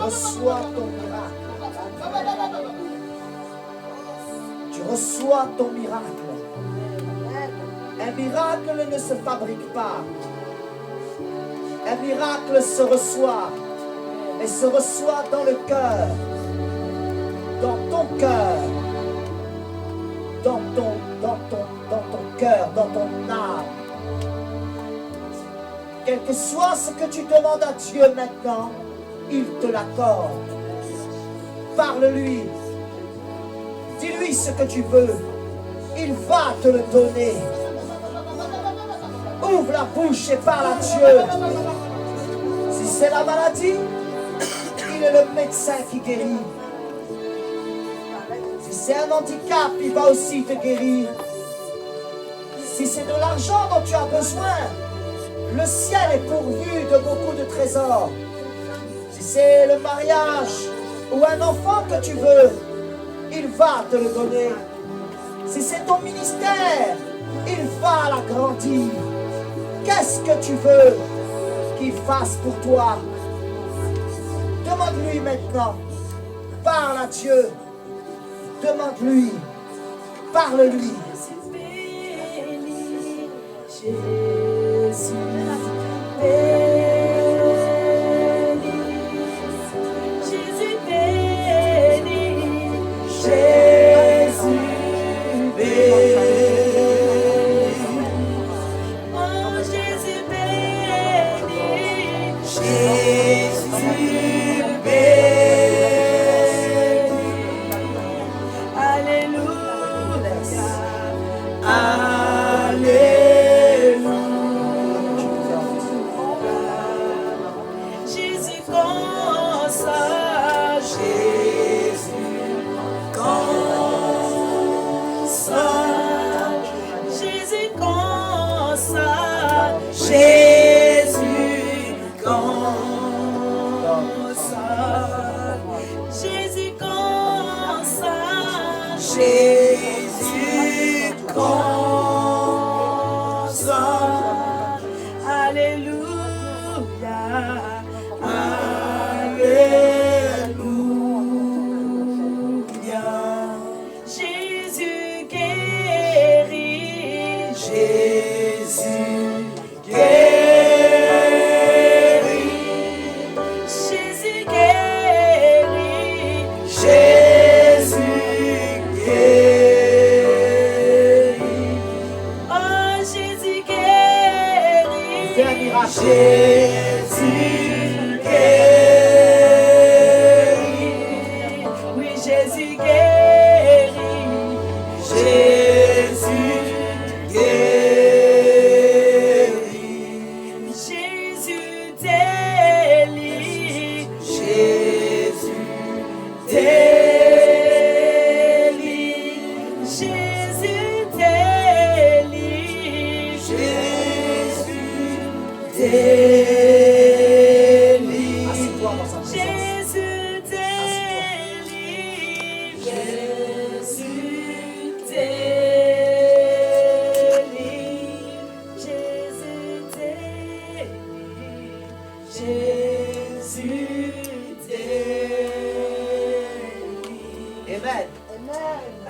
reçois ton miracle. Tu reçois ton miracle. Un miracle ne se fabrique pas. Un miracle se reçoit. Et se reçoit dans le cœur. Dans ton cœur. Dans ton cœur, dans ton âme. Quel que soit ce que tu demandes à Dieu maintenant, il te l'accorde. Parle-lui. Dis-lui ce que tu veux. Il va te le donner. Ouvre la bouche et parle à Dieu. Si c'est la maladie, il est le médecin qui guérit. Si c'est un handicap, il va aussi te guérir. Si c'est de l'argent dont tu as besoin, le ciel est pourvu de beaucoup de trésors. Si c'est le mariage ou un enfant que tu veux, il va te le donner. Si c'est ton ministère, il va l'agrandir. Qu'est-ce que tu veux qu'il fasse pour toi? Demande-lui maintenant. Parle à Dieu. Demande-lui. Parle-lui. Jésus, Jésus béni, Jésus béni, oh Jésus béni, Jésus béni, alléluia, alléluia.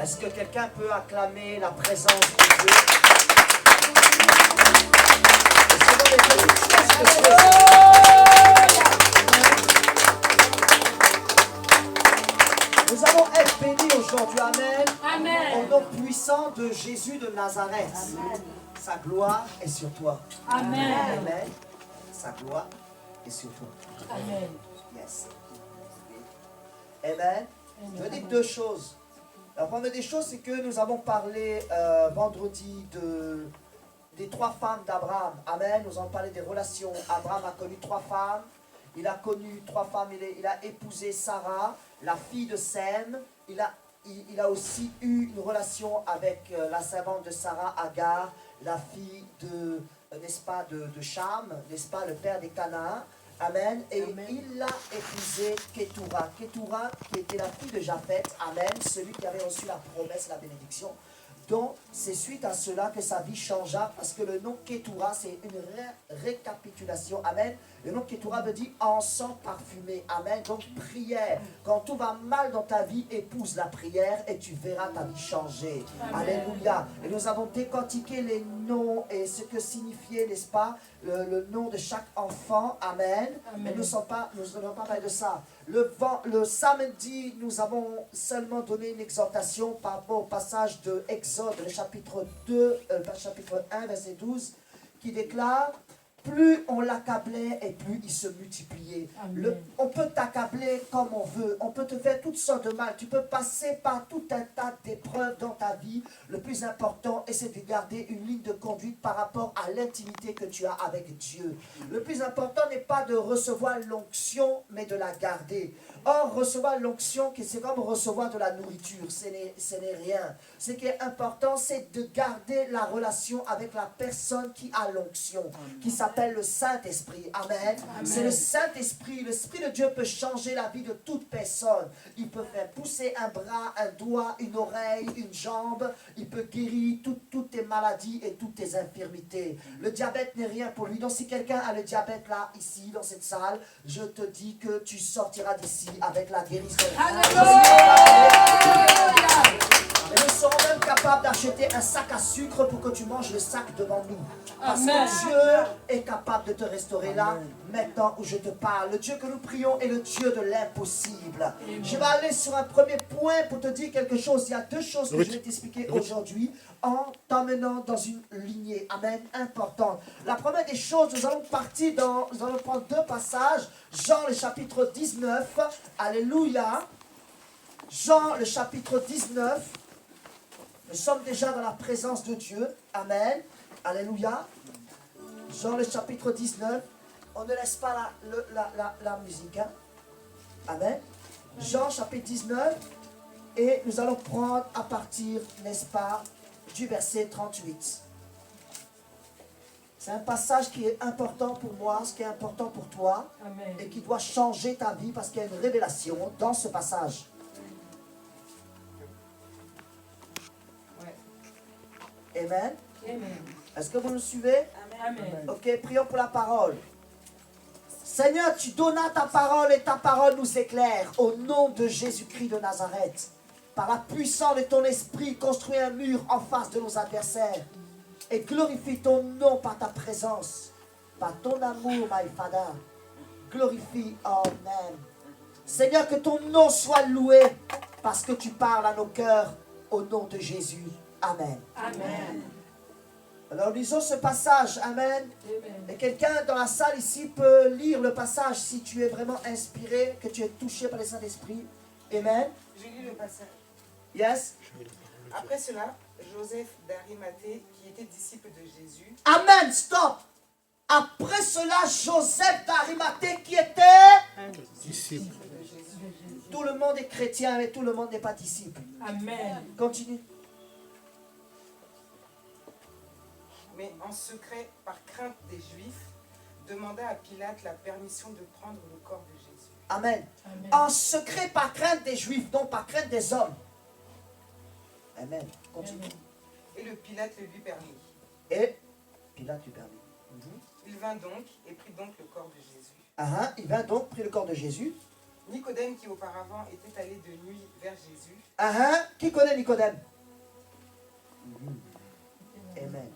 Est-ce que quelqu'un peut acclamer la présence de Dieu? Nous allons être bénis aujourd'hui, amen. Amen. Au nom puissant de Jésus de Nazareth. Amen. Sa gloire est sur toi. Amen. Amen. Sa gloire est sur toi. Amen. Yes. Amen. Je veux dire deux choses. La première des choses, c'est que nous avons parlé vendredi des trois femmes d'Abraham. Amen. Nous avons parlé des relations. Abraham a connu trois femmes. Il a connu trois femmes. Il a épousé Sarah, la fille de Sem. Il a aussi eu une relation avec la servante de Sarah, Agar, la fille de, n'est-ce pas, de Cham, n'est-ce pas, le père des Canaans. Amen. Et amen. Il a épousé Ketura. Ketura, qui était la fille de Japheth. Amen. Celui qui avait reçu la promesse, la bénédiction Donc, c'est suite à cela que sa vie changea, parce que le nom Ketura, c'est une récapitulation. Amen. Le nom Ketura veut dire encens parfumé. Amen. Donc, prière. Quand tout va mal dans ta vie, épouse la prière et tu verras ta vie changer. Amen. Alléluia. Et nous avons décortiqué les noms et ce que signifiait, n'est-ce pas, le nom de chaque enfant. Amen. Mais nous n'allons pas parler de ça. Le samedi, nous avons seulement donné une exhortation par rapport au passage de Exode, le chapitre 1, verset 12, qui déclare: plus on l'accablait et plus il se multipliait. On peut t'accabler comme on veut, on peut te faire toutes sortes de mal, tu peux passer par tout un tas d'épreuves dans ta vie. Le plus important, c'est de garder une ligne de conduite par rapport à l'intimité que tu as avec Dieu. Le plus important n'est pas de recevoir l'onction, mais de la garder. Or, recevoir l'onction, c'est comme recevoir de la nourriture, ce n'est rien. Ce qui est important, c'est de garder la relation avec la personne qui a l'onction, qui s'appelle le Saint-Esprit. Amen. C'est le Saint-Esprit. L'Esprit de Dieu peut changer la vie de toute personne. Il peut faire pousser un bras, un doigt, une oreille, une jambe. Il peut guérir toutes tes maladies et toutes tes infirmités. Le diabète n'est rien pour lui. Donc, si quelqu'un a le diabète là, ici, dans cette salle, je te dis que tu sortiras d'ici avec la guérison. Et nous serons même capables d'acheter un sac à sucre pour que tu manges le sac devant nous. Parce que Dieu est capable de te restaurer là, maintenant où je te parle. Le Dieu que nous prions est le Dieu de l'impossible. Je vais aller sur un premier point pour te dire quelque chose. Il y a deux choses que je vais t'expliquer aujourd'hui en t'emmenant dans une lignée. Amen, importante. La première des choses, nous allons prendre deux passages. Jean le chapitre 19. Alléluia. Jean le chapitre 19. Nous sommes déjà dans la présence de Dieu. Amen. Alléluia. Jean le chapitre 19. On ne laisse pas la musique. Hein? Amen. Jean chapitre 19. Et nous allons prendre à partir, n'est-ce pas, du verset 38. C'est un passage qui est important pour moi, ce qui est important pour toi. Amen. Et qui doit changer ta vie parce qu'il y a une révélation dans ce passage. Amen. Amen. Est-ce que vous nous suivez? Amen. Ok, prions pour la parole. Seigneur, tu donnas ta parole et ta parole nous éclaire. Au nom de Jésus-Christ de Nazareth, par la puissance de ton esprit, construis un mur en face de nos adversaires et glorifie ton nom par ta présence, par ton amour, my Father. Glorifie, amen. Seigneur, que ton nom soit loué parce que tu parles à nos cœurs au nom de Jésus. Amen. Amen. Alors lisons ce passage. Amen. Amen. Et quelqu'un dans la salle ici peut lire le passage si tu es vraiment inspiré, que tu es touché par le Saint-Esprit. Amen. Je lis le passage. Yes. Après cela, Joseph d'Arimathée, qui était disciple de Jésus. Amen. Stop. Après cela, Joseph d'Arimathée, qui était disciple de Jésus. Tout le monde est chrétien, mais tout le monde n'est pas disciple. Amen. Continue. Mais en secret, par crainte des Juifs, demanda à Pilate la permission de prendre le corps de Jésus. Amen. Amen. En secret, par crainte des Juifs, donc par crainte des hommes. Amen. Continue. Amen. Et le Pilate le lui permit. Et Pilate lui permit. Il vint donc et prit donc le corps de Jésus. Il vint donc, prit le corps de Jésus. Nicodème, qui auparavant était allé de nuit vers Jésus. Qui connaît Nicodème? Amen.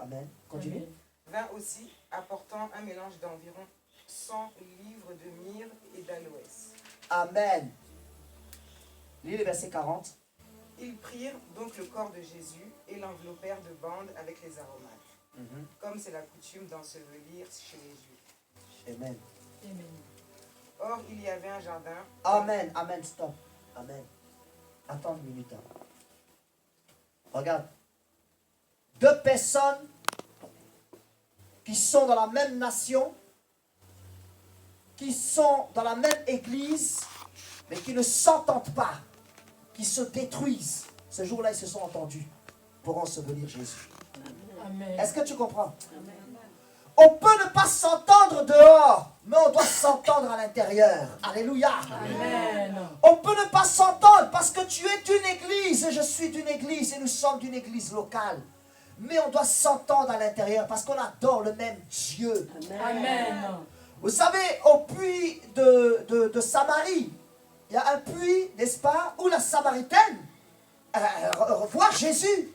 Amen. Continue. Vint aussi apportant un mélange d'environ 100 livres de myrrhe et d'aloès. Amen. Lis le verset 40. Ils prirent donc le corps de Jésus et l'enveloppèrent de bandes avec les aromates, comme c'est la coutume d'ensevelir chez les Juifs. Amen. Amen. Or, il y avait un jardin. Amen. Amen. Stop. Amen. Attends une minute. Regarde. Deux personnes qui sont dans la même nation, qui sont dans la même église, mais qui ne s'entendent pas, qui se détruisent. Ce jour-là, ils se sont entendus pour ensevelir Jésus. Amen. Est-ce que tu comprends? Amen. On peut ne pas s'entendre dehors, mais on doit s'entendre à l'intérieur. Alléluia. Amen. On peut ne pas s'entendre parce que tu es d'une église et je suis d'une église et nous sommes d'une église locale. Mais on doit s'entendre à l'intérieur parce qu'on adore le même Dieu. Amen. Vous savez, au puits de Samarie, il y a un puits, n'est-ce pas, où la Samaritaine voit Jésus.